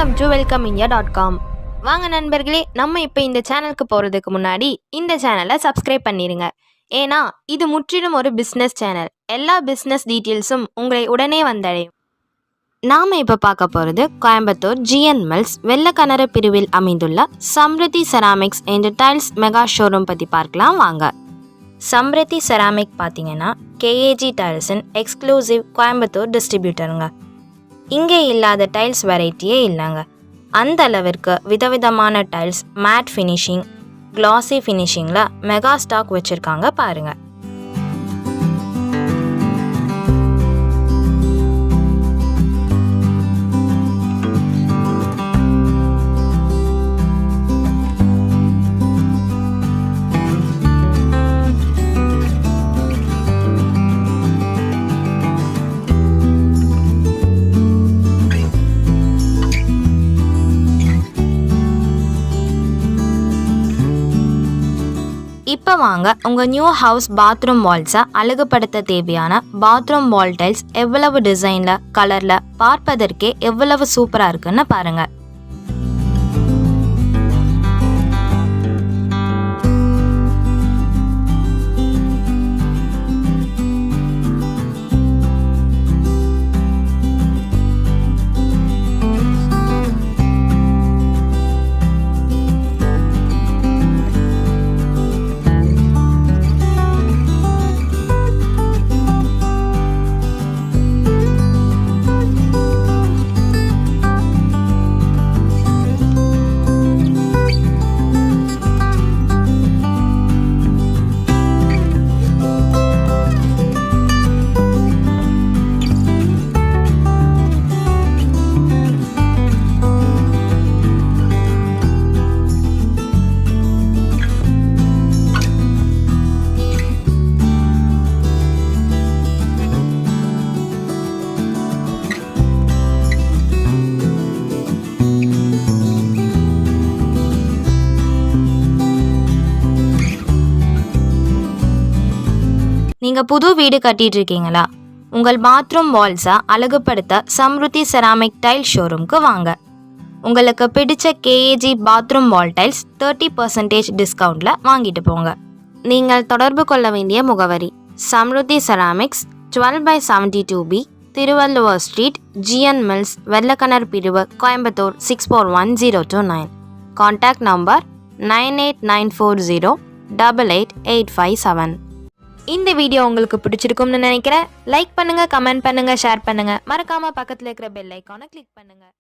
Welcome to welcomeindia.com. வாங்க நண்பர்களே, நம்ம இப்போ இந்த சேனலுக்கு போகிறதுக்கு முன்னாடி இந்த சேனலை சப்ஸ்கிரைப் பண்ணிடுங்க. ஏன்னா இது முற்றிலும் ஒரு பிஸ்னஸ் சேனல். எல்லா பிஸ்னஸ் டீட்டெயில்ஸும் உங்களை உடனே வந்தடையும். நாம் இப்போ பார்க்க போகிறது கோயம்புத்தூர் ஜிஎன் மில்ஸ் வெள்ளக்கிணறு பிரிவில் அமைந்துள்ள சம்ருதி செராமிக்ஸ் என்ற டைல்ஸ் மெகா ஷோரூம் பற்றி பார்க்கலாம் வாங்க. சம்ருதி செராமிக் பார்த்தீங்கன்னா கேஏஜி டைல்ஸின் எக்ஸ்க்ளூசிவ் கோயம்புத்தூர் டிஸ்ட்ரிபியூட்டருங்க. இங்கே இல்லாத டைல்ஸ் வெரைட்டியே இல்லைங்க. அந்த அளவிற்கு விதவிதமான டைல்ஸ், மேட் ஃபினிஷிங், கிளாசி ஃபினிஷிங்கில் மெகா ஸ்டாக் வச்சுருக்காங்க பாருங்கள். இப்போ வாங்க உங்கள் நியூ ஹவுஸ் பாத்ரூம் வால்ஸை அழகுபடுத்த தேவையான பாத்ரூம் வால் டைல்ஸ் எவ்வளவு டிசைனில், கலரில், பார்ப்பதற்கே எவ்வளவு சூப்பராக இருக்குன்னு பாருங்கள். நீங்கள் புது வீடு கட்டிட்டு இருக்கீங்களா? உங்கள் பாத்ரூம் வால்ஸை அழகுபடுத்த சம்ருதி செராமிக் டைல் ஷோரூம்க்கு வாங்க. உங்களுக்கு பிடிச்ச கேஏஜி பாத்ரூம் வால் டைல்ஸ் 30% டிஸ்கவுண்டில் வாங்கிட்டு போங்க. நீங்கள் தொடர்பு கொள்ள வேண்டிய முகவரி Samruthi ceramics, 12/72B, Thiruvalluvar street, GN mills, Vellakinaru பிரிவு, கோயம்புத்தூர் 641029. Contact number 9894088857. இந்த வீடியோ உங்களுக்கு பிடிச்சிருக்கும்னு நினைக்கிறேன். லைக் பண்ணுங்கள், கமெண்ட் பண்ணுங்கள், ஷேர் பண்ணுங்கள். மறக்காமல் பக்கத்தில் இருக்கிற பெல் ஐக்கானை கிளிக் பண்ணுங்கள்.